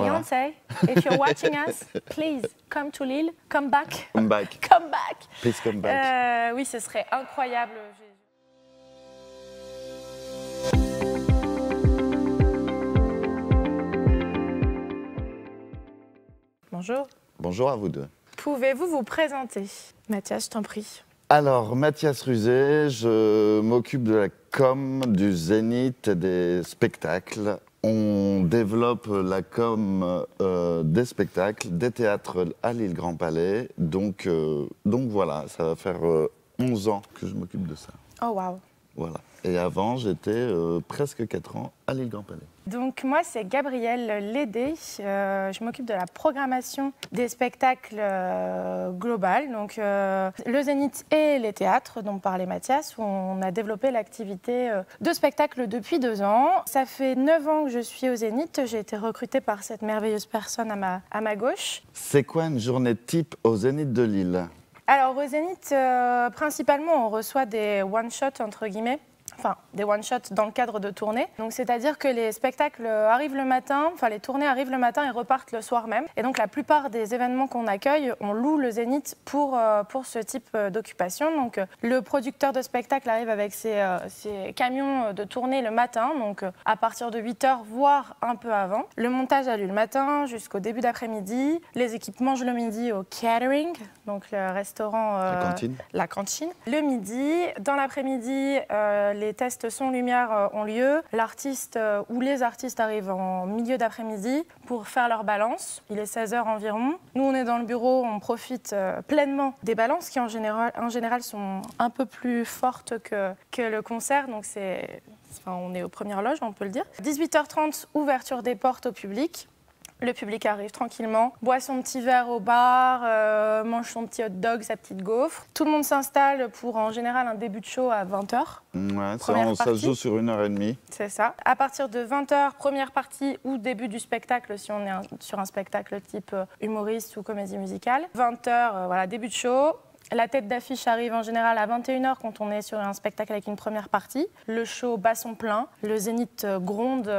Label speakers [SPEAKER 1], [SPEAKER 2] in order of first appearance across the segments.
[SPEAKER 1] Beyoncé, if you're watching us, please come to Lille, come back.
[SPEAKER 2] Come back.
[SPEAKER 1] Come back.
[SPEAKER 2] Please come back.
[SPEAKER 1] Oui, ce serait incroyable. Bonjour.
[SPEAKER 2] Bonjour à vous deux.
[SPEAKER 1] Pouvez-vous vous présenter? Mathias, je t'en prie.
[SPEAKER 2] Alors, Mathias Ruzet, je m'occupe de la com, du Zénith et des spectacles. On développe la com des spectacles, des théâtres à Lille Grand Palais. Donc voilà, ça va faire 11 ans que je m'occupe de ça.
[SPEAKER 1] Oh, waouh.
[SPEAKER 2] Voilà. Et avant, j'étais presque 4 ans à Lille Grand Palais.
[SPEAKER 1] Donc moi, c'est Gabrielle Lédé. Je m'occupe de la programmation des spectacles global. Donc le Zénith et les théâtres dont parlait Mathias, où on a développé l'activité de spectacle depuis 2 ans. Ça fait 9 ans que je suis au Zénith. J'ai été recrutée par cette merveilleuse personne à ma gauche.
[SPEAKER 2] C'est quoi une journée type au Zénith de Lille?
[SPEAKER 1] Alors au Zénith, principalement, on reçoit des one-shots, entre guillemets. Enfin, des one-shots dans le cadre de tournées. Donc, c'est-à-dire que les spectacles arrivent le matin, enfin, les tournées arrivent le matin et repartent le soir même. Et donc, la plupart des événements qu'on accueille, on loue le Zénith pour ce type d'occupation. Donc, le producteur de spectacle arrive avec ses camions de tournée le matin, donc à partir de 8h, voire un peu avant. Le montage a lieu le matin jusqu'au début d'après-midi. Les équipes mangent le midi au catering, donc le restaurant... La cantine. Le midi, dans l'après-midi, les tests son-lumière ont lieu. L'artiste ou les artistes arrivent en milieu d'après-midi pour faire leur balance. Il est 16h environ. Nous, on est dans le bureau, on profite pleinement des balances qui, en général sont un peu plus fortes que le concert. Donc, on est aux premières loges, on peut le dire. 18h30, ouverture des portes au public. Le public arrive tranquillement, boit son petit verre au bar, mange son petit hot dog, sa petite gaufre. Tout le monde s'installe pour en général un début de show à 20h.
[SPEAKER 2] Ouais, ça se joue sur 1h30.
[SPEAKER 1] C'est ça. À partir de 20h, première partie ou début du spectacle, si on est sur un spectacle type humoriste ou comédie musicale. 20h, voilà, début de show. La tête d'affiche arrive en général à 21h quand on est sur un spectacle avec une première partie. Le show bat son plein, le Zénith gronde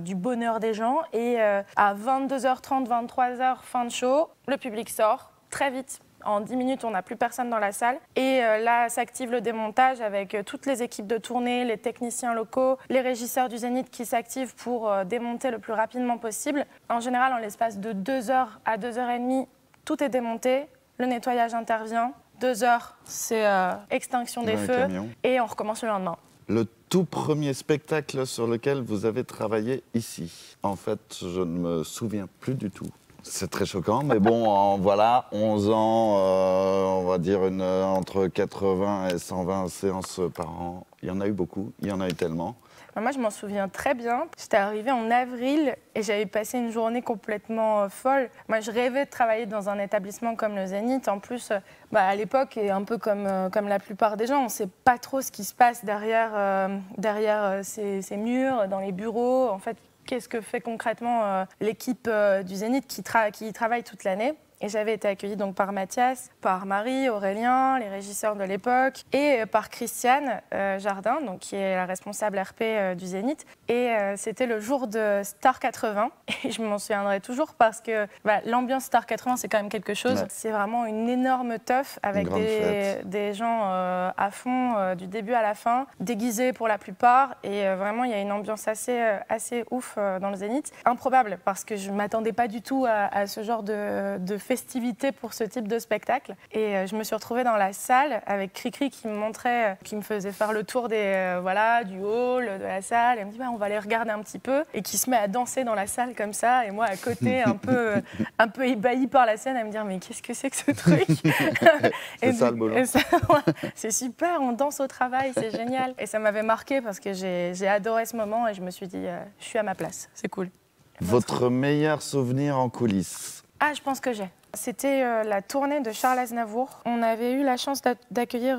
[SPEAKER 1] du bonheur des gens et à 22h30, 23h, fin de show, le public sort très vite. En 10 minutes, on n'a plus personne dans la salle. Et là, s'active le démontage avec toutes les équipes de tournée, les techniciens locaux, les régisseurs du Zénith qui s'activent pour démonter le plus rapidement possible. En général, en l'espace de 2h à 2h30, tout est démonté. Le nettoyage intervient. 2 heures, c'est extinction des feux. Et on recommence le lendemain.
[SPEAKER 2] Le tout premier spectacle sur lequel vous avez travaillé ici, en fait, je ne me souviens plus du tout. C'est très choquant, mais bon, voilà, 11 ans, on va dire entre 80 et 120 séances par an. Il y en a eu beaucoup, il y en a eu tellement.
[SPEAKER 1] Moi, je m'en souviens très bien. J'étais arrivée en avril et j'avais passé une journée complètement folle. Moi, je rêvais de travailler dans un établissement comme le Zénith. En plus, à l'époque, et un peu comme la plupart des gens, on ne sait pas trop ce qui se passe derrière ces murs, dans les bureaux. En fait, qu'est-ce que fait concrètement l'équipe du Zénith qui travaille toute l'année. Et j'avais été accueillie donc par Mathias, par Marie, Aurélien, les régisseurs de l'époque, et par Christiane Jardin, donc, qui est la responsable RP du Zénith. Et c'était le jour de Star 80. Et je m'en souviendrai toujours parce que l'ambiance Star 80, c'est quand même quelque chose. Ouais. C'est vraiment une énorme teuf avec des gens à fond, du début à la fin, déguisés pour la plupart. Et vraiment, il y a une ambiance assez ouf dans le Zénith. Improbable, parce que je ne m'attendais pas du tout à ce genre de festivité pour ce type de spectacle. Et je me suis retrouvée dans la salle avec Cricri qui me faisait faire le tour du hall, de la salle. Elle me dit on va aller regarder un petit peu. Et qui se met à danser dans la salle comme ça. Et moi à côté, un peu ébahie par la scène, à me dire mais qu'est-ce que c'est que ce truc?
[SPEAKER 2] C'est ça le boulot.
[SPEAKER 1] C'est super, on danse au travail, c'est génial. Et ça m'avait marqué parce que j'ai adoré ce moment et je me suis dit je suis à ma place, c'est cool.
[SPEAKER 2] Votre meilleur souvenir en coulisses?
[SPEAKER 1] Ah, je pense que j'ai. C'était la tournée de Charles Aznavour. On avait eu la chance d'accueillir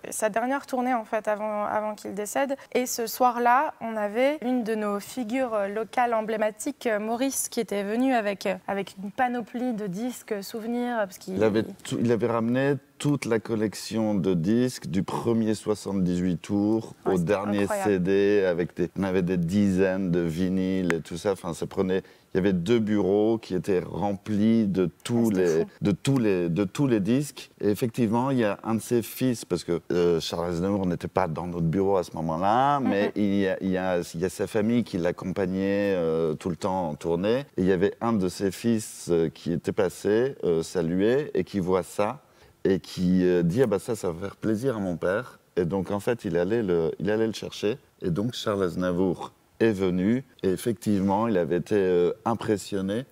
[SPEAKER 1] sa dernière tournée en fait avant qu'il décède. Et ce soir-là, on avait une de nos figures locales emblématiques, Maurice, qui était venu avec une panoplie de disques, souvenirs. Parce
[SPEAKER 2] il avait ramené toute la collection de disques, du premier 78 tours au dernier
[SPEAKER 1] incroyable.
[SPEAKER 2] CD, on avait des dizaines de vinyles et tout ça. Enfin, il y avait 2 bureaux qui étaient remplis de tous les disques. Et effectivement, il y a un de ses fils, parce que Charles Aznavour n'était pas dans notre bureau à ce moment-là, mais il y a sa famille qui l'accompagnait tout le temps en tournée. Et il y avait un de ses fils qui était passé, saluer, et qui voit ça, et qui dit « Ah bah ça va faire plaisir à mon père ». Et donc, en fait, il allait le chercher. Et donc, Charles Aznavour est venu et effectivement, il avait été impressionné.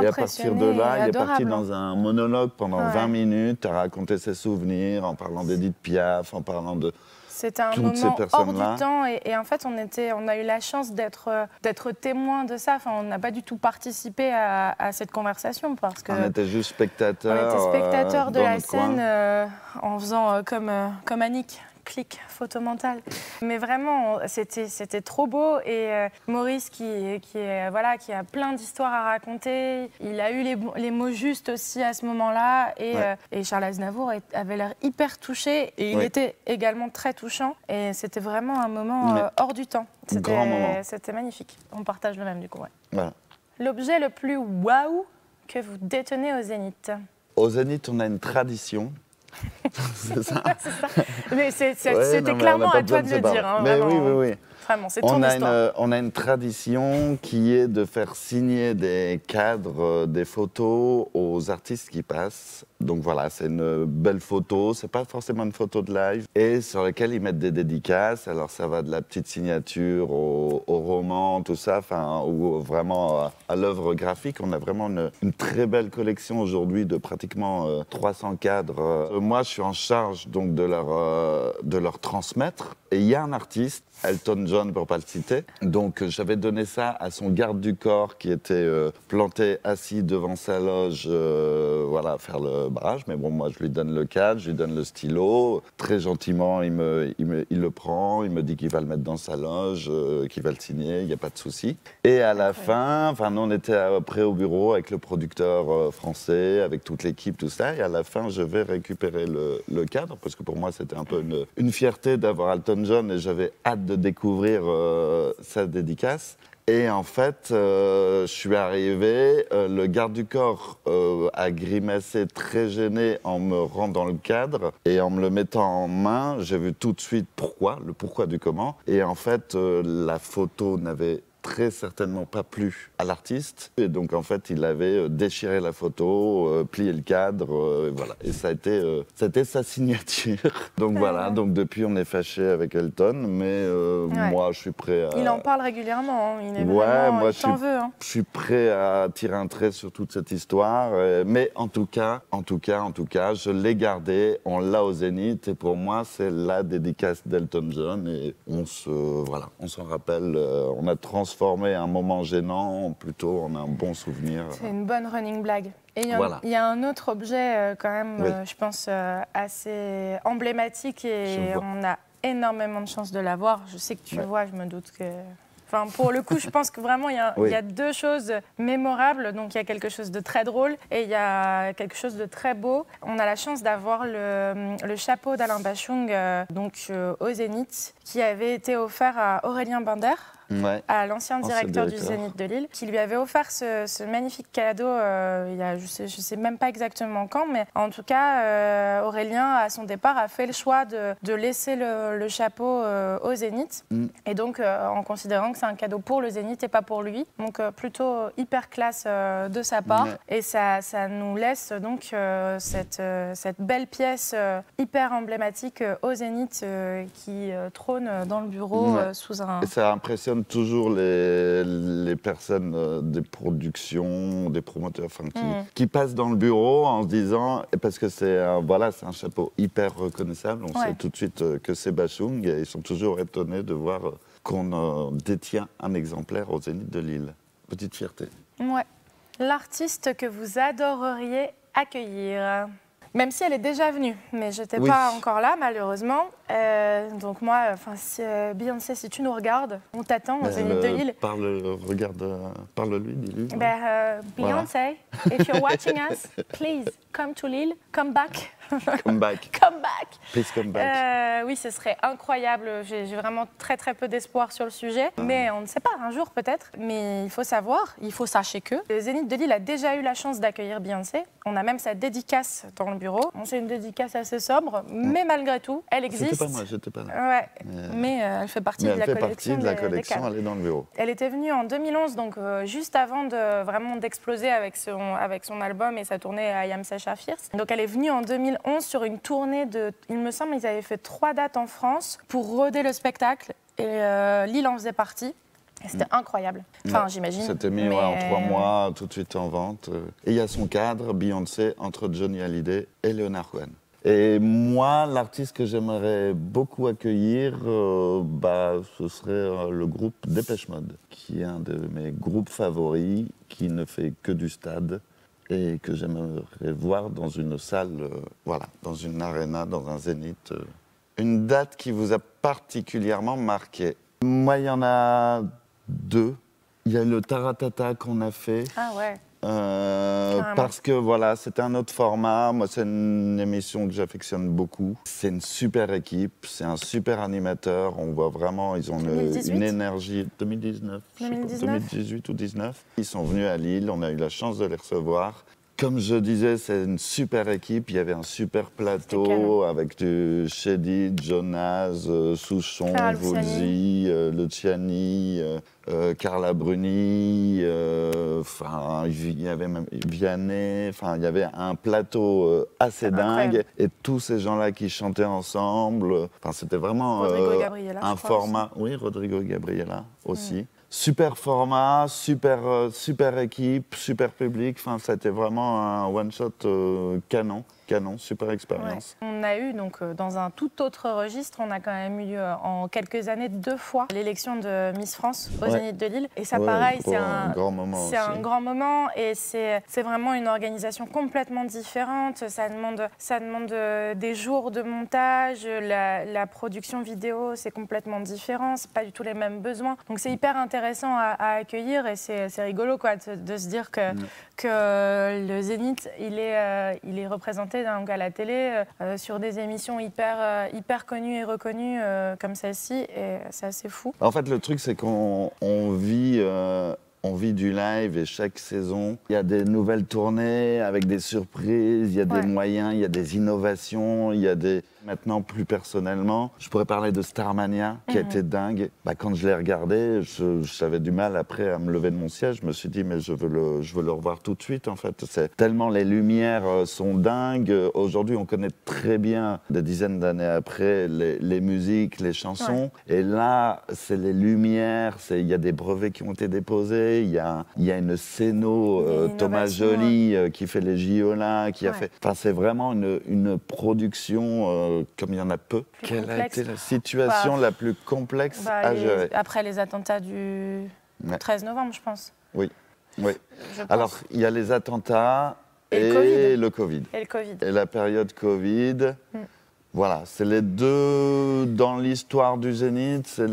[SPEAKER 2] Et à partir de là, il est parti dans un monologue pendant 20 minutes à raconter ses souvenirs en parlant d'Edith Piaf, en parlant de
[SPEAKER 1] C'était un
[SPEAKER 2] toutes ces
[SPEAKER 1] moment hors
[SPEAKER 2] personnes-là.
[SPEAKER 1] du temps et en fait, on a eu la chance d'être témoin de ça. Enfin, on n'a pas du tout participé à cette conversation parce que
[SPEAKER 2] on était juste spectateurs.
[SPEAKER 1] On était spectateurs de
[SPEAKER 2] dans
[SPEAKER 1] la
[SPEAKER 2] notre
[SPEAKER 1] scène
[SPEAKER 2] coin.
[SPEAKER 1] En faisant comme Annick. Clic, photo mentale. Mais vraiment, c'était trop beau. Et Maurice, qui a plein d'histoires à raconter, il a eu les mots justes aussi à ce moment-là. Et Charles Aznavour avait l'air hyper touché. Et il était également très touchant. Et c'était vraiment un moment hors du temps.
[SPEAKER 2] Grand moment.
[SPEAKER 1] C'était magnifique. On partage le même, du coup. Ouais.
[SPEAKER 2] Voilà.
[SPEAKER 1] L'objet le plus waouh que vous détenez au Zénith?
[SPEAKER 2] Au Zénith, on a une tradition. C'est ça.
[SPEAKER 1] C'est ça. Mais c'était clairement à toi de le dire. Hein,
[SPEAKER 2] mais
[SPEAKER 1] vraiment.
[SPEAKER 2] oui.
[SPEAKER 1] Vraiment, c'est ton histoire.
[SPEAKER 2] On a une tradition qui est de faire signer des cadres, des photos aux artistes qui passent. Donc voilà, c'est une belle photo, c'est pas forcément une photo de live, et sur laquelle ils mettent des dédicaces. Alors ça va de la petite signature au roman, tout ça, ou vraiment à l'œuvre graphique. On a vraiment une très belle collection aujourd'hui de pratiquement 300 cadres. Moi, je suis en charge donc de leur transmettre. Et il y a un artiste, Elton John pour pas le citer, donc j'avais donné ça à son garde du corps qui était planté assis devant sa loge, faire le barrage. Mais bon, moi je lui donne le cadre, je lui donne le stylo, très gentiment il le prend, il me dit qu'il va le mettre dans sa loge, qu'il va le signer, il n'y a pas de souci. Et à la fin, nous on était après au bureau avec le producteur français, avec toute l'équipe, tout ça, et à la fin je vais récupérer le cadre, parce que pour moi c'était un peu une fierté d'avoir Elton John et j'avais hâte de découvrir sa dédicace. Et en fait, je suis arrivé, le garde du corps a grimacé très gêné en me rendant le cadre et en me le mettant en main, j'ai vu tout de suite le pourquoi du comment. Et en fait, la photo n'avait très certainement pas plu à l'artiste. Et donc, en fait, il avait déchiré la photo, plié le cadre, et voilà. Et ça a été sa signature. Donc voilà, donc depuis, on est fâché avec Elton, mais moi, je suis prêt à...
[SPEAKER 1] Il en parle régulièrement, hein. Il est vraiment...
[SPEAKER 2] moi,
[SPEAKER 1] il t'en veut. Hein.
[SPEAKER 2] Je suis prêt à tirer un trait sur toute cette histoire. Mais en tout cas, je l'ai gardé, on l'a au Zénith, et pour moi, c'est la dédicace d'Elton John. Et on s'en rappelle, on a transformé un moment gênant plutôt en un bon souvenir.
[SPEAKER 1] C'est une bonne running blague. Et il y a un autre objet quand même, je pense, assez emblématique et on a énormément de chance de l'avoir. Je sais que tu vois, je me doute que... Enfin, pour le coup, je pense que vraiment, il y a deux choses mémorables. Donc, il y a quelque chose de très drôle et il y a quelque chose de très beau. On a la chance d'avoir le chapeau d'Alain Bachung au Zénith, qui avait été offert à Aurélien Binder, à l'ancien directeur du Zénith de Lille, qui lui avait offert ce magnifique cadeau je sais même pas exactement quand, mais en tout cas, Aurélien, à son départ, a fait le choix de laisser le chapeau au Zénith. Et donc, en considérant que c'est un cadeau pour le Zénith et pas pour lui. Donc, plutôt hyper classe de sa part. Et ça nous laisse donc cette belle pièce hyper emblématique au Zénith qui trône dans le bureau sous un...
[SPEAKER 2] Et ça impressionne toujours les personnes des productions, des promoteurs qui passent dans le bureau en se disant, parce que c'est un chapeau hyper reconnaissable, on sait tout de suite que c'est Bachung et ils sont toujours étonnés de voir qu'on détient un exemplaire au Zénith de Lille. Petite fierté.
[SPEAKER 1] Ouais. L'artiste que vous adoreriez accueillir? Même si elle est déjà venue, mais je n'étais
[SPEAKER 2] Oui.
[SPEAKER 1] pas encore là, malheureusement. Donc moi, Beyoncé, si tu nous regardes, on t'attend au Zénith de Lille.
[SPEAKER 2] Parle-lui, dis-lui.
[SPEAKER 1] Beyoncé, if you're watching us, please come to Lille, come back.
[SPEAKER 2] Come back.
[SPEAKER 1] Come back.
[SPEAKER 2] Please come back.
[SPEAKER 1] Oui, ce serait incroyable. J'ai vraiment très très peu d'espoir sur le sujet, mais on ne sait pas, un jour peut-être. Mais il faut savoir, il faut sachez que le Zénith de Lille a déjà eu la chance d'accueillir Beyoncé. On a même sa dédicace dans le bureau. C'est une dédicace assez sobre, mais malgré tout, elle existe.
[SPEAKER 2] C'était pas moi, j'étais pas là.
[SPEAKER 1] Ouais, mais elle fait partie de la collection.
[SPEAKER 2] Elle est dans le bureau.
[SPEAKER 1] Elle était venue en 2011, donc juste avant vraiment d'exploser avec son album et sa tournée I Am Sasha Fierce. Donc elle est venue en 2011 sur une tournée il me semble, ils avaient fait 3 dates en France pour roder le spectacle et Lille en faisait partie. C'était incroyable. Enfin, j'imagine.
[SPEAKER 2] C'était mis en 3 mois, tout de suite en vente. Et il y a son cadre, Beyoncé, entre Johnny Hallyday et Leonard Cohen. Et moi, l'artiste que j'aimerais beaucoup accueillir, ce serait le groupe Dépêche Mode, qui est un de mes groupes favoris, qui ne fait que du stade et que j'aimerais voir dans une salle, dans une arena, dans un zénith. Une date qui vous a particulièrement marqué? Moi, il y en a 2. Il y a le Taratata qu'on a fait.
[SPEAKER 1] Ah ouais.
[SPEAKER 2] Parce que c'est un autre format. Moi, c'est une émission que j'affectionne beaucoup. C'est une super équipe, c'est un super animateur. On voit vraiment, ils ont une énergie. 2019, 2018 ou 2019. Ils sont venus à Lille, on a eu la chance de les recevoir. Comme je disais, c'est une super équipe. Il y avait un super plateau avec du Shady, Jonas, Souchon, Woolsey, Luciani, Carla Bruni. Il y avait même Vianney. Il y avait un plateau assez dingue. Et tous ces gens-là qui chantaient ensemble. C'était vraiment un format. Oui, Rodrigo Gabriela aussi. Super format, super équipe, super public. C'était vraiment un one-shot canon, super expérience.
[SPEAKER 1] Ouais. On a eu, donc, dans un tout autre registre, on a quand même eu en quelques années 2 fois l'élection de Miss France au Zénith de Lille. Et ça, pareil, c'est un grand moment. C'est un grand moment et c'est vraiment une organisation complètement différente. Ça demande des jours de montage, la production vidéo, c'est complètement différent. C'est pas du tout les mêmes besoins. Donc c'est hyper intéressant à accueillir et c'est rigolo de se dire que le Zénith, il est représenté donc à la télé sur des émissions hyper connues et reconnues comme celle-ci et c'est assez fou.
[SPEAKER 2] En fait, le truc, c'est qu'on vit du live et chaque saison, il y a des nouvelles tournées avec des surprises, il y a des moyens, il y a des innovations, il y a des... Maintenant, plus personnellement, je pourrais parler de Starmania, qui a été dingue. Quand je l'ai regardé, j'avais du mal après à me lever de mon siège. Je me suis dit, mais je veux le revoir tout de suite, en fait. Tellement les lumières sont dingues. Aujourd'hui, on connaît très bien, des dizaines d'années après, les musiques, les chansons. Ouais. Et là, c'est les lumières, il y a des brevets qui ont été déposés, il y a une scéno, Thomas Joly, qui fait les JO-là, qui a fait... c'est vraiment une production... comme il y en a peu. Quelle a été la situation la plus complexe à gérer?
[SPEAKER 1] Après les attentats du 13 novembre, je pense.
[SPEAKER 2] Oui. Alors, il y a les attentats et le Covid.
[SPEAKER 1] Et le Covid.
[SPEAKER 2] Et la période Covid. Voilà, c'est les 2 dans l'histoire du Zénith, c'est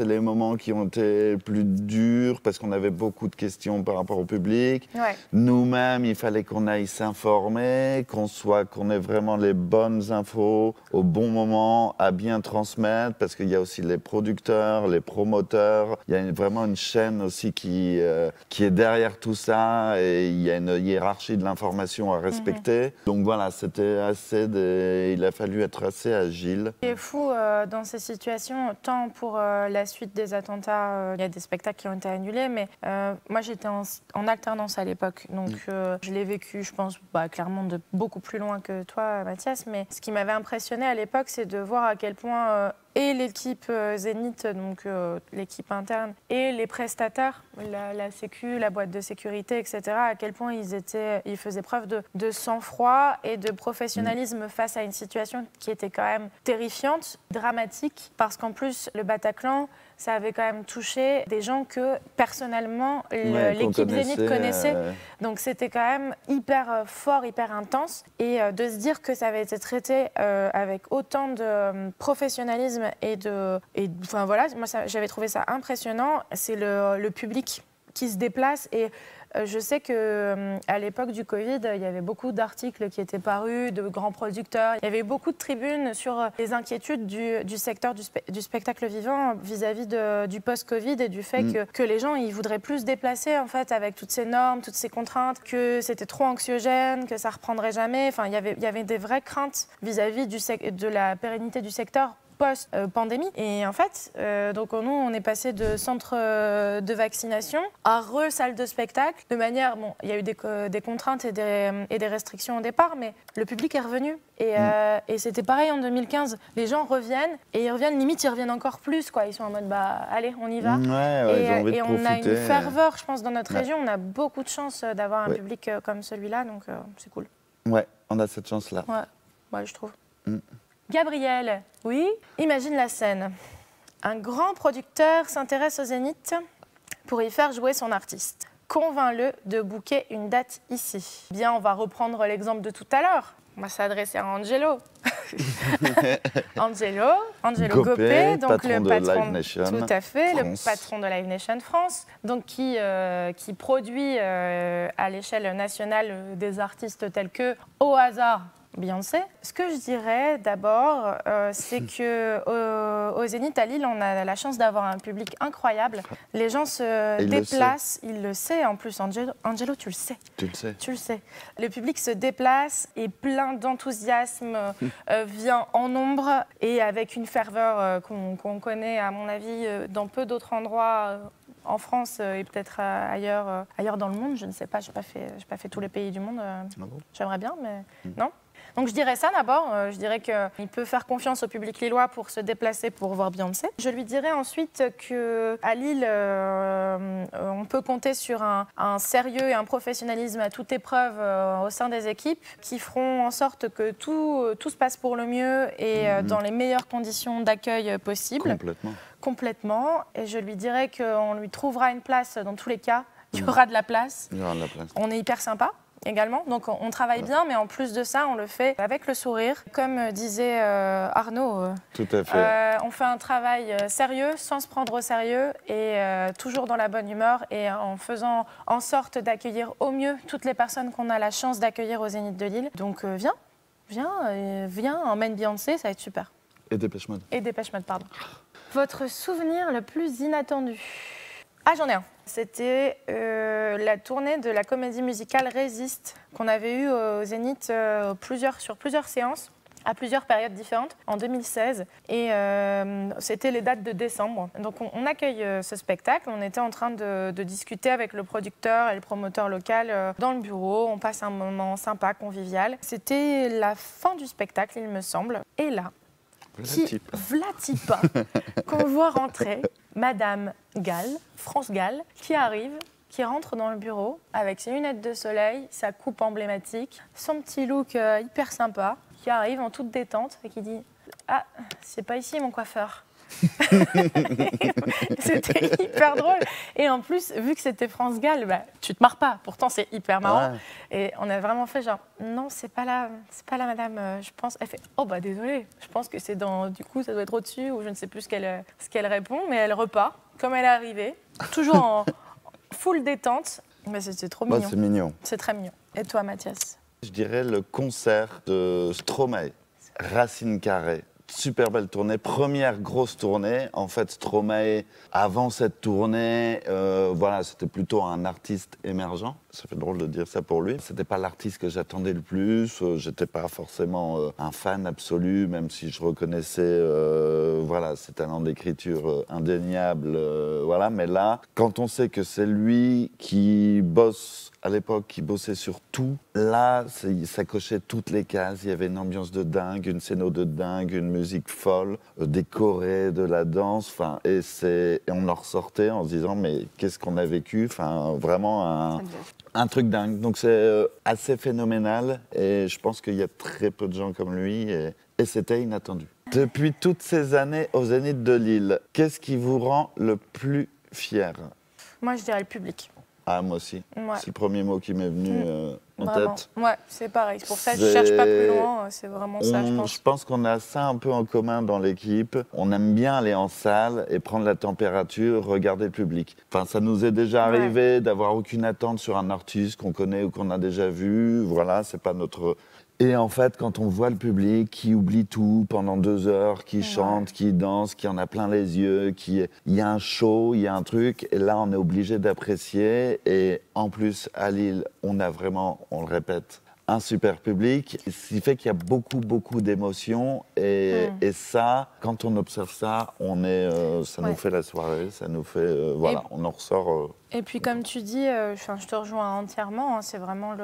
[SPEAKER 2] les moments qui ont été plus durs parce qu'on avait beaucoup de questions par rapport au public. Ouais. Nous-mêmes, il fallait qu'on aille s'informer, qu'on ait vraiment les bonnes infos au bon moment, à bien transmettre, parce qu'il y a aussi les producteurs, les promoteurs. Il y a vraiment une chaîne aussi qui est derrière tout ça et il y a une hiérarchie de l'information à respecter. Donc voilà, c'était il a fallu être assez agile.
[SPEAKER 1] Ce qui est fou dans ces situations, tant pour la suite des attentats, il y a des spectacles qui ont été annulés, mais moi j'étais en alternance à l'époque, donc je l'ai vécu, je pense, clairement de beaucoup plus loin que toi, Mathias, mais ce qui m'avait impressionné à l'époque, c'est de voir à quel point et l'équipe Zénith, donc l'équipe interne, et les prestataires, la sécu, la boîte de sécurité, etc., à quel point ils faisaient preuve de sang-froid et de professionnalisme face à une situation qui était quand même terrifiante, dramatique, parce qu'en plus, le Bataclan, ça avait quand même touché des gens que personnellement
[SPEAKER 2] Ouais, qu'on
[SPEAKER 1] l'équipe Zénith connaissait.
[SPEAKER 2] euh,
[SPEAKER 1] Donc c'était quand même hyper fort, hyper intense. Et de se dire que ça avait été traité avec autant de professionnalisme enfin voilà, moi j'avais trouvé ça impressionnant. C'est le public qui se déplace et je sais qu'à l'époque du Covid, il y avait beaucoup d'articles qui étaient parus, de grands producteurs. Il y avait beaucoup de tribunes sur les inquiétudes du secteur du spectacle vivant vis-à-vis du post-Covid et du fait que les gens ils voudraient plus se déplacer en fait, avec toutes ces normes, toutes ces contraintes, que c'était trop anxiogène, que ça reprendrait jamais. Enfin, il y avait des vraies craintes vis-à-vis de la pérennité du secteur post-pandémie. Et en fait, donc nous, on est passé de centre de vaccination à salle de spectacle, de manière, bon, il y a eu des contraintes et des restrictions au départ, mais le public est revenu. Et c'était pareil en 2015. Les gens reviennent, et ils reviennent, limite, ils reviennent encore plus, quoi. Ils sont en mode, bah, allez, on y va.
[SPEAKER 2] Ouais, ils ont envie de
[SPEAKER 1] et on a
[SPEAKER 2] profiter.
[SPEAKER 1] une ferveur, je pense, dans notre région. On a beaucoup de chance d'avoir un public comme celui-là, donc c'est cool.
[SPEAKER 2] Ouais, on a cette chance-là.
[SPEAKER 1] Ouais, je trouve. Gabriel, oui, imagine la scène. Un grand producteur s'intéresse au Zénith pour y faire jouer son artiste. Convainc-le de booker une date ici. Bien, on va reprendre l'exemple de tout à l'heure. On va s'adresser à Angelo. Angelo Gopé, donc le patron
[SPEAKER 2] de Live Nation,
[SPEAKER 1] tout à fait,
[SPEAKER 2] France.
[SPEAKER 1] le patron de Live Nation France, donc qui produit à l'échelle nationale des artistes tels que, au hasard, Beyoncé. Ce que je dirais d'abord, c'est qu'au Zénith à Lille, on a la chance d'avoir un public incroyable. Les gens se déplacent, il le sait en plus. Angelo, tu le sais.
[SPEAKER 2] Tu le sais.
[SPEAKER 1] Tu le sais. Le public se déplace et plein d'enthousiasme vient en nombre et avec une ferveur qu'on connaît, à mon avis, dans peu d'autres endroits. En France et peut-être ailleurs dans le monde, je ne sais pas, je n'ai pas fait tous les pays du monde. J'aimerais bien, mais non. Donc je dirais ça d'abord, je dirais qu'il peut faire confiance au public lillois pour se déplacer pour voir Beyoncé. Je lui dirais ensuite qu'à Lille, on peut compter sur un sérieux et un professionnalisme à toute épreuve au sein des équipes qui feront en sorte que tout se passe pour le mieux et dans les meilleures conditions d'accueil possibles. Complètement. Et je lui dirais qu'on lui trouvera une place dans tous les cas. Il y aura de la place.
[SPEAKER 2] Il y aura de la place.
[SPEAKER 1] On est hyper sympa également. Donc on travaille bien, mais en plus de ça, on le fait avec le sourire. Comme disait Arnaud,
[SPEAKER 2] tout à fait.
[SPEAKER 1] On fait un travail sérieux, sans se prendre au sérieux et toujours dans la bonne humeur et en faisant en sorte d'accueillir au mieux toutes les personnes qu'on a la chance d'accueillir au Zénith de Lille. Donc viens, emmène Beyoncé, ça va être super.
[SPEAKER 2] Et Dépêche Mode.
[SPEAKER 1] Et Dépêche Mode, pardon. Votre souvenir le plus inattendu? Ah, j'en ai un. C'était la tournée de la comédie musicale Résiste qu'on avait eue au Zénith sur plusieurs séances, à plusieurs périodes différentes, en 2016. Et c'était les dates de décembre. Donc on accueille ce spectacle. On était en train de discuter avec le producteur et le promoteur local dans le bureau. On passe un moment sympa, convivial. C'était la fin du spectacle, il me semble. Et là, Vlatipa, qu'on voit rentrer, Madame Gall, France Gall, qui arrive, qui rentre dans le bureau avec ses lunettes de soleil, sa coupe emblématique, son petit look hyper sympa, qui arrive en toute détente et qui dit « Ah, c'est pas ici mon coiffeur ». C'était hyper drôle. Et en plus, vu que c'était France Gall, bah, tu te marres pas. Pourtant, c'est hyper marrant. Ouais. Et on a vraiment fait genre, non, c'est pas là, madame. Je pense. Elle fait, oh bah désolée. Je pense que c'est du coup, ça doit être au-dessus ou je ne sais plus ce qu'elle répond, mais elle repart comme elle est arrivée, toujours en full détente. Mais c'était trop mignon.
[SPEAKER 2] C'est mignon.
[SPEAKER 1] C'est très mignon. Et toi, Mathias?
[SPEAKER 2] Je dirais le concert de Stromae, Racine Carrée. Super belle tournée, première grosse tournée. En fait, Stromae, avant cette tournée, voilà, c'était plutôt un artiste émergent. Ça fait drôle de dire ça pour lui. C'était pas l'artiste que j'attendais le plus. J'étais pas forcément un fan absolu, même si je reconnaissais, voilà, ses talents d'écriture indéniables, voilà. Mais là, quand on sait que c'est lui qui bosse à l'époque, qui bossait sur tout, là, ça cochait toutes les cases. Il y avait une ambiance de dingue, une scéno de dingue, une musique folle, décorée, de la danse. Et on en ressortait en se disant, mais qu'est-ce qu'on a vécu? Vraiment un truc dingue. Donc c'est assez phénoménal et je pense qu'il y a très peu de gens comme lui et c'était inattendu. Depuis toutes ces années au Zénith de Lille, qu'est-ce qui vous rend le plus fier?
[SPEAKER 1] Moi, je dirais le public.
[SPEAKER 2] Ah, moi aussi.
[SPEAKER 1] Ouais.
[SPEAKER 2] C'est le premier mot qui m'est venu en
[SPEAKER 1] Vraiment.
[SPEAKER 2] tête.
[SPEAKER 1] Ouais, c'est pareil. C'est pour ça que je cherche pas plus loin. C'est vraiment ça, je pense.
[SPEAKER 2] Je pense qu'on a ça un peu en commun dans l'équipe. On aime bien aller en salle et prendre la température, regarder le public. Enfin, ça nous est déjà arrivé d'avoir aucune attente sur un artiste qu'on connaît ou qu'on a déjà vu. Voilà, c'est pas notre... Et en fait, quand on voit le public qui oublie tout pendant 2 heures, qui chante, qui danse, qui en a plein les yeux, il y a un show, il y a un truc, et là, on est obligé d'apprécier. Et en plus, à Lille, on a vraiment, on le répète, un super public, ce qui fait qu'il y a beaucoup d'émotions. Et ça, quand on observe ça, ça nous fait la soirée, ça nous fait... voilà, on en ressort...
[SPEAKER 1] Et puis comme tu dis, je te rejoins entièrement, hein, c'est vraiment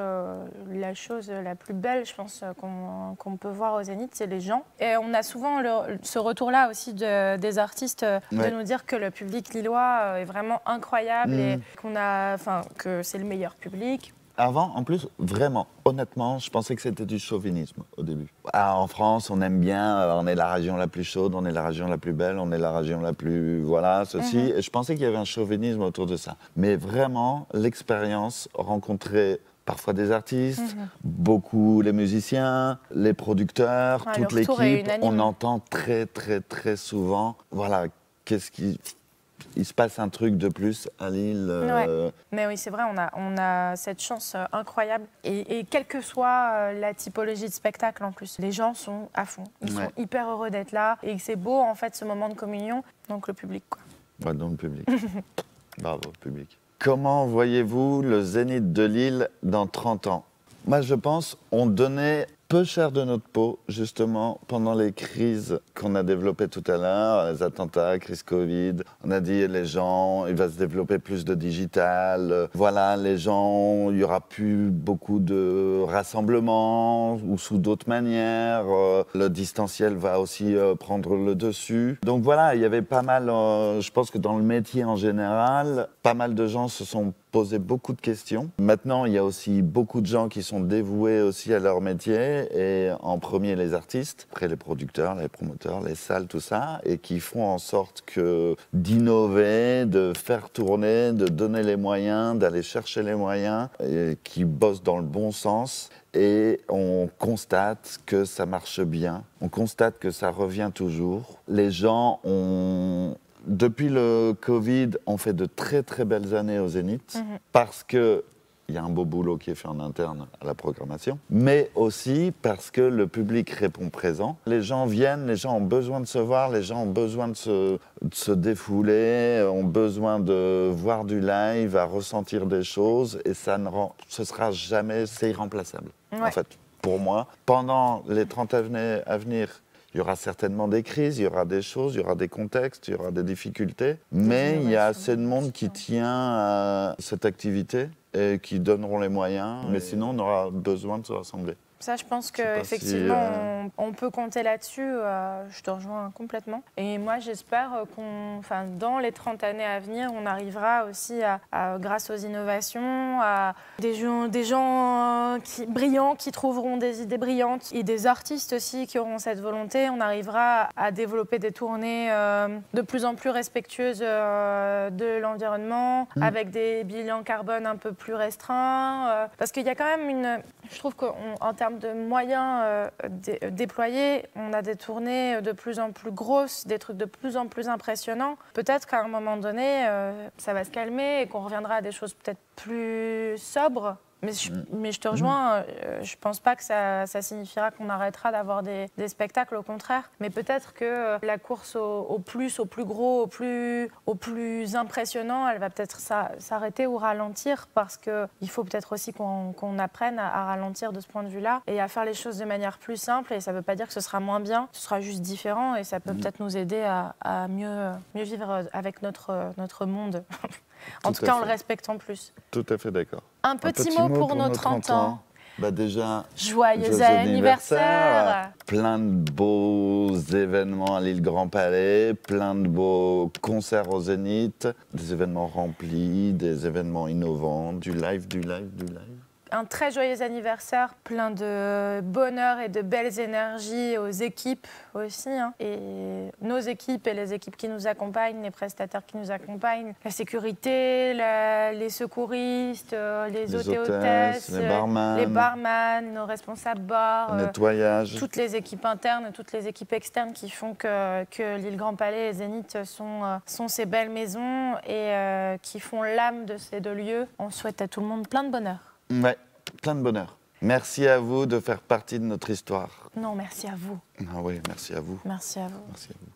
[SPEAKER 1] la chose la plus belle, je pense, qu'on peut voir au Zénith, c'est les gens. Et on a souvent ce retour-là aussi des artistes de nous dire que le public lillois est vraiment incroyable et que c'est le meilleur public.
[SPEAKER 2] Avant, en plus, vraiment, honnêtement, je pensais que c'était du chauvinisme au début. Ah, en France, on aime bien, on est la région la plus chaude, on est la région la plus belle, on est la région la plus... Voilà, ceci. Et je pensais qu'il y avait un chauvinisme autour de ça. Mais vraiment, l'expérience, rencontrer parfois des artistes, beaucoup les musiciens, les producteurs, toute l'équipe, on entend très souvent, voilà, il se passe un truc de plus à Lille.
[SPEAKER 1] Mais oui, c'est vrai, on a cette chance incroyable. Et quelle que soit la typologie de spectacle en plus, les gens sont à fond. Ils sont hyper heureux d'être là. Et c'est beau, en fait, ce moment de communion. Donc le public, quoi.
[SPEAKER 2] Ouais, donc le public. Bravo, public. Comment voyez-vous le Zénith de Lille dans 30 ans? Moi, je pense on donnait peu cher de notre peau, justement, pendant les crises qu'on a développées tout à l'heure, les attentats, crise Covid. On a dit, les gens, il va se développer plus de digital. Voilà, les gens, il n'y aura plus beaucoup de rassemblements ou sous d'autres manières. Le distanciel va aussi prendre le dessus. Donc voilà, il y avait pas mal, je pense que dans le métier en général, pas mal de gens se sont posé beaucoup de questions. Maintenant, il y a aussi beaucoup de gens qui sont dévoués aussi à leur métier, et en premier les artistes, après les producteurs, les promoteurs, les salles, tout ça, et qui font en sorte d'innover, de faire tourner, de donner les moyens, d'aller chercher les moyens, et qui bossent dans le bon sens. Et on constate que ça marche bien, on constate que ça revient toujours. Les gens ont... Depuis le Covid, on fait de très belles années au Zénith parce qu'il y a un beau boulot qui est fait en interne à la programmation, mais aussi parce que le public répond présent. Les gens viennent, les gens ont besoin de se voir, les gens ont besoin de se défouler, ont besoin de voir du live, à ressentir des choses, et ce sera jamais, c'est irremplaçable. En fait, pour moi, pendant les 30 années à venir, il y aura certainement des crises, il y aura des choses, il y aura des contextes, il y aura des difficultés. Mais il y a assez de monde qui tient à cette activité et qui donneront les moyens. Mais sinon, on aura besoin de se rassembler.
[SPEAKER 1] Ça, je pense qu'effectivement, on peut compter là-dessus. Je te rejoins complètement. Et moi, j'espère dans les 30 années à venir, on arrivera aussi, grâce aux innovations, à des gens brillants qui trouveront des idées brillantes et des artistes aussi qui auront cette volonté. On arrivera à développer des tournées de plus en plus respectueuses de l'environnement, avec des bilans carbone un peu plus restreints. Parce qu'il y a quand même je trouve qu'en termes de moyens déployés, on a des tournées de plus en plus grosses, des trucs de plus en plus impressionnants. Peut-être qu'à un moment donné, ça va se calmer et qu'on reviendra à des choses peut-être plus sobres. Mais je te rejoins, je ne pense pas que ça signifiera qu'on arrêtera d'avoir des spectacles, au contraire. Mais peut-être que la course au plus gros, au plus impressionnant, elle va peut-être s'arrêter ou ralentir, parce qu'il faut peut-être aussi qu'on apprenne à ralentir de ce point de vue-là et à faire les choses de manière plus simple. Et ça ne veut pas dire que ce sera moins bien, ce sera juste différent, et ça peut peut-être nous aider à mieux vivre avec notre monde. En tout cas, en le respectant plus.
[SPEAKER 2] Tout à fait d'accord.
[SPEAKER 1] Un petit mot pour nos 30 ans.
[SPEAKER 2] Bah déjà,
[SPEAKER 1] joyeux anniversaire.
[SPEAKER 2] Plein de beaux événements à l'île Grand Palais, plein de beaux concerts au Zénith, des événements remplis, des événements innovants, du live.
[SPEAKER 1] un très joyeux anniversaire, plein de bonheur et de belles énergies aux équipes aussi, hein. Et nos équipes et les équipes qui nous accompagnent, les prestataires qui nous accompagnent, la sécurité, les secouristes, les hôtes et hôtesses, les barman, nos responsables bars,
[SPEAKER 2] le nettoyage.
[SPEAKER 1] Toutes les équipes internes, toutes les équipes externes qui font que l'île Grand Palais et Zénith sont ces belles maisons et qui font l'âme de ces deux lieux. On souhaite à tout le monde plein de bonheur.
[SPEAKER 2] Ouais, plein de bonheur. Merci à vous de faire partie de notre histoire.
[SPEAKER 1] Non, merci à vous.
[SPEAKER 2] Ah oui, merci à vous.
[SPEAKER 1] Merci à vous.
[SPEAKER 2] Merci à vous.